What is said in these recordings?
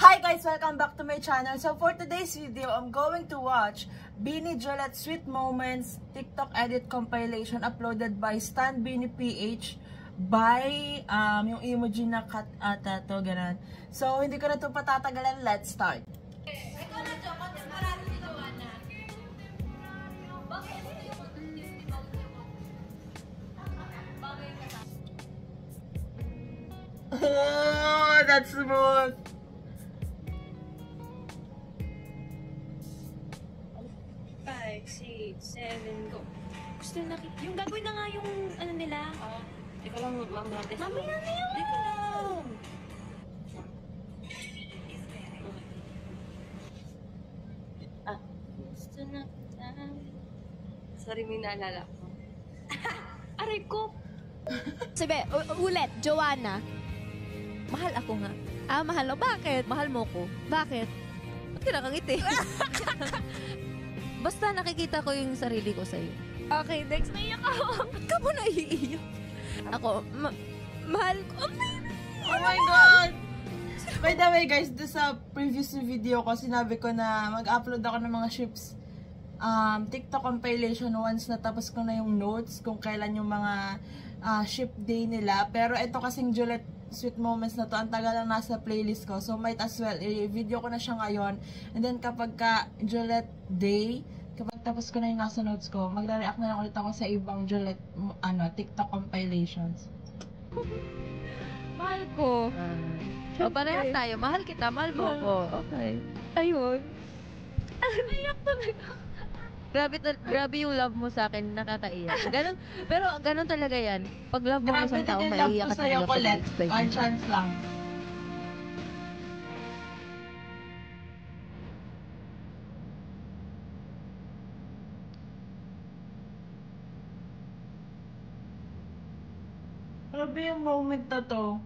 Hi guys! Welcome back to my channel. So for today's video, I'm going to watch Beanie Juliet Sweet Moments TikTok edit compilation uploaded by Stan Beanie PH by yung emoji na cat ata to, ganun. So hindi ko na ito patatagalan. Let's start. Ikaw na, Joko. Marami si Joanna. Bakit? Oh, that's smooth! 5, 6, 7, go. Gusto na yung gagawin na nga yung ano nila. Ikaw lang mamaya. Mamaya na yun! Ikaw lang! Gusto na kita. Sorry, may naalala ko. Aray ko! Sabi, ulit, Joanna. Mahal ako nga. Mahal mo. Bakit? Mahal mo ko. Bakit? Ba't ka nakangiti? Basta nakikita ko yung sarili ko sa'yo. Okay, next. Naiyak ako. Ba't ka mo naiiyak? Ako, mahal ko. Oh my God! By the way guys, doon sa previous video ko, sinabi ko na mag-upload ako ng mga ships TikTok compilation once natapos ko na yung notes kung kailan yung mga ship day nila. Pero ito kasing Juliet Sweet Moments na to, ang tagal lang nasa playlist ko. So might as well, i-video ko na siya ngayon. And then kapag ka Juliet Day, kapag tapos ko na yung nasa notes ko, magre-react na lang ulit ako sa ibang Juliet TikTok compilations. Mahal ko. So, parehas tayo. Mahal kita. Mahal mo ko. Okay. Ayun. Naiyak talaga. Grabe yung love mo sa akin, nakakaiyak. Ganun, pero ganun talaga yan. Pag love mo ng isang tao, maiiyak ka talaga. Grabe din yung love ko sa'yo, Colette. One chance lang. Grabe yung moment na to.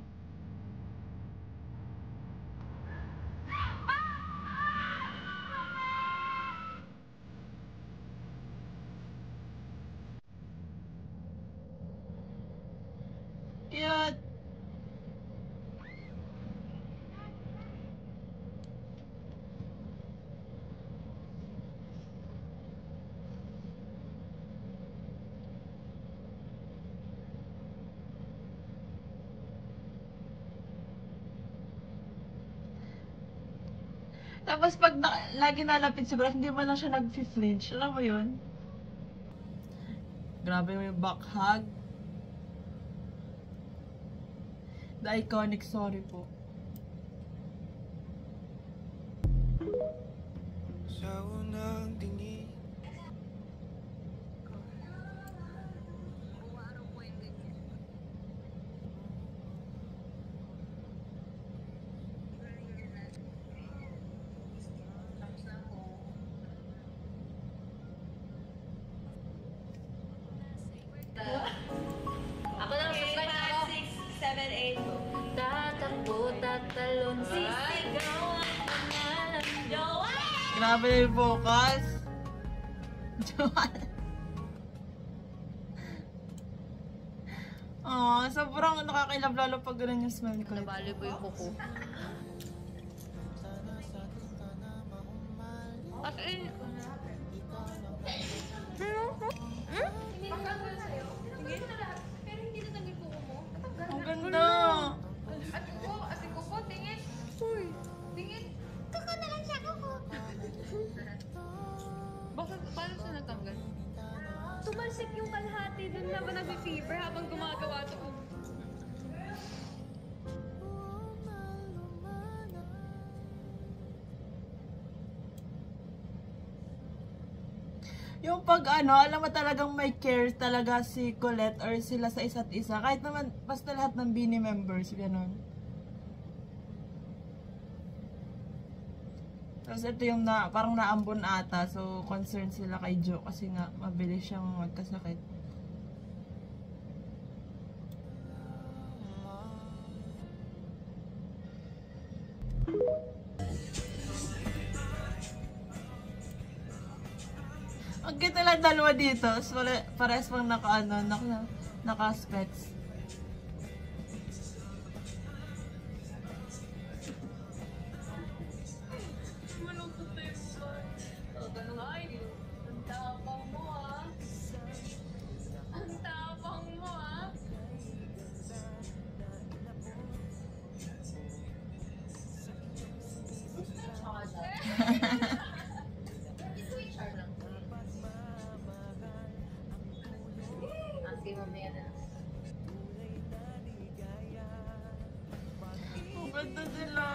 Cute! Tapos pag lagi nalapit siguro, hindi mo lang siya nag-flinch. Alam mo yun? Grabe yung back hug. The iconic sorry po. Sa unang tingin Ako lang, subscribe na ako. 5, 6, 7, 8, go. Tatakbo, tatalon, sisigaw ang pangalan. Joanna! Grabe yung focus. Joanna. Aww, sobrang nakakailab lalo pag ganun yung smell ko. Nabali ko yung kuko. As in, Matanggal sa'yo? Tingin na lahat. Pero hindi natanggal ko mo. Matanggal. Ang ganda. Ate ko po, tingin. Uy, tingin. Kuko na lang siya, kuko. bakit, paano siya natanggal? Tumalsik yung kalahati dun na ba nag-fever habang gumagawa to. Yung pag alam mo talagang may care talaga si Colette or sila sa isa't isa. Kahit naman, basta lahat ng Beanie members, gano'n. Tapos ito yung parang naambon ata. So, concerned sila kay Jo kasi nga mabilis siyang magkasakit. Ang cute lang dalawa dito. So, parehas pang naka-specs. Ang tapang mo ah. Ang tapang mo ah. Ate, mamaya na. Ang ganda nila.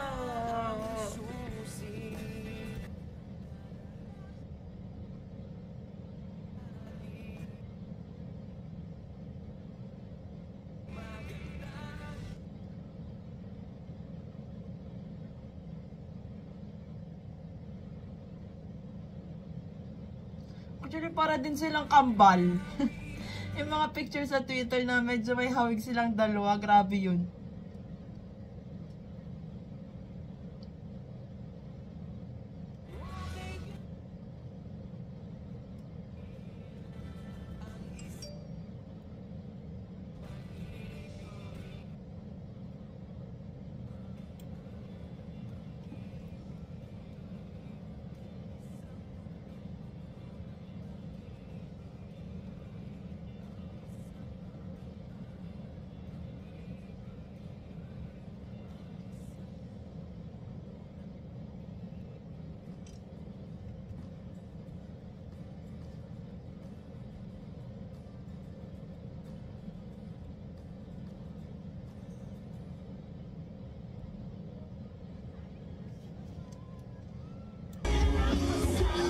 Actually, para din silang kambal. Yung mga picture sa Twitter na medyo may hawig silang dalawa, grabe yun.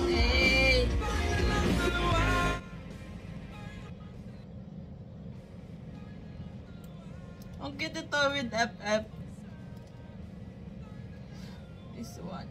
Hey! Ang cute ito with FF. This one.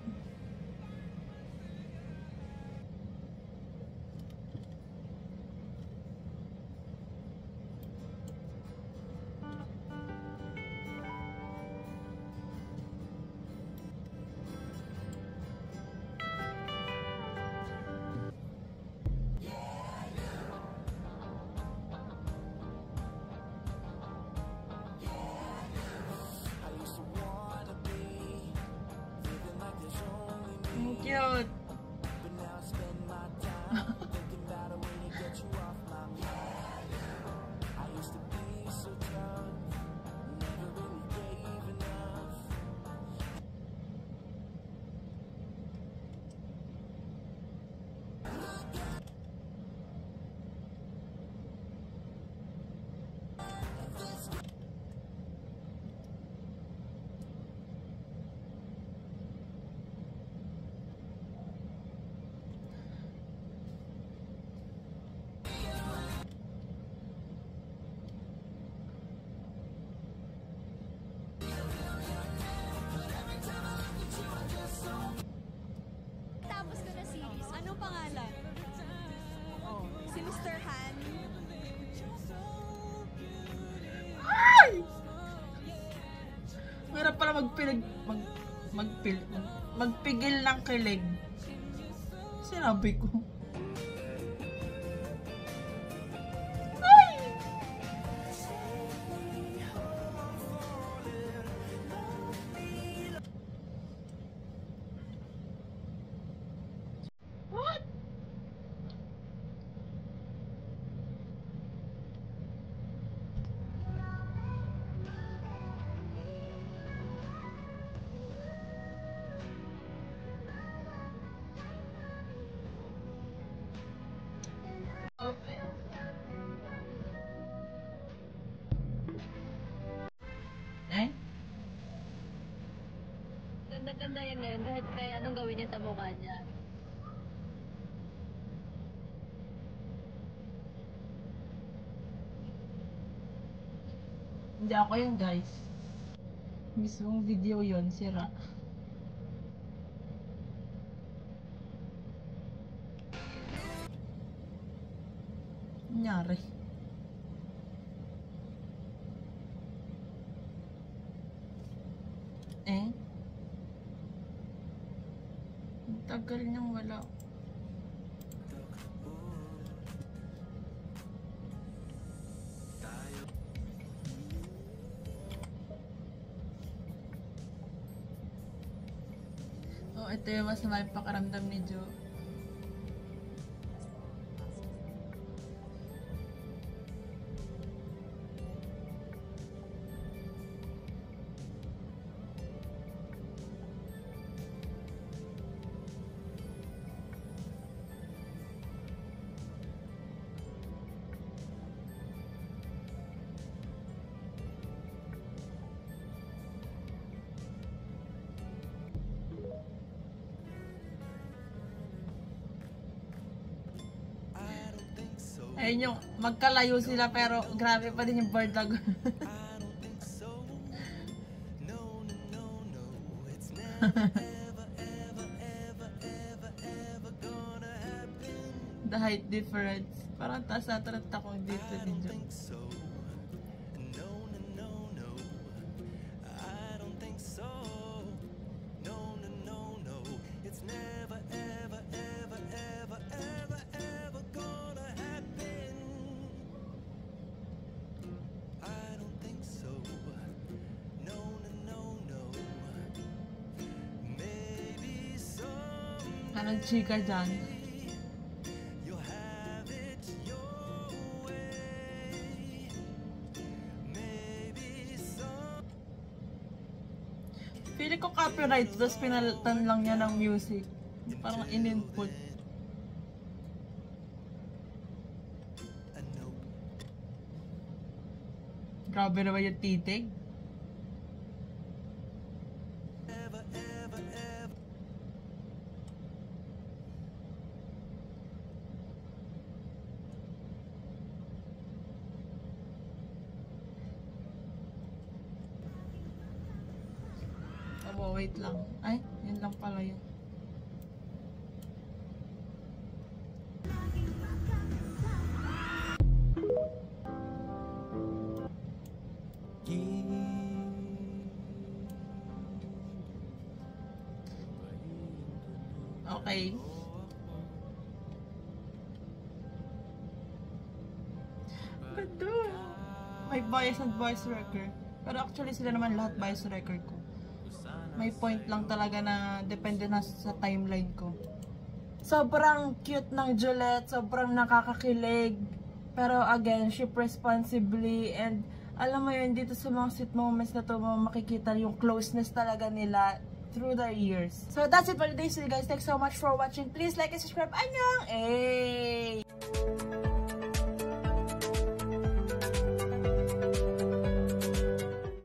Ang cute. Tapos ko na series. Anong pangalan? Oh, si Mr. Han. Meron pala magpigil ng kilig. Sinabi ko. What? Eh? Ganda-ganda yan ngayon kahit anong gawin niya sa mukha niya. Hindi ako yun, guys. Mismong video yun, sira. Nangyari. Eh? Ang tagal niyang wala. Oh, ito yung masama yung pakiramdam ni Jo. Ayun yung magkalayo sila pero grabe pa din yung bird lagoon. The height difference. Parang taas natarant ako dito din dyan. Anong chika dyan? Feeling ko copyright, tapos pinalitan lang niya ng music. Parang in-input. Grabe naman yung titig. Oh, wait lang. Ay, yun lang pala yun. Okay. Ganda. May bias and voice record. Pero actually sila naman lahat bias record ko. May point lang talaga na depende na sa timeline ko. Sobrang cute ng Julette, sobrang nakakakilig. Pero again, ship responsibly and alam mo yun, dito sa mga sweet moments na to, makikita yung closeness talaga nila through the years. So that's it for today's video guys. Thanks so much for watching. Please like and subscribe. Annyeong! Hey!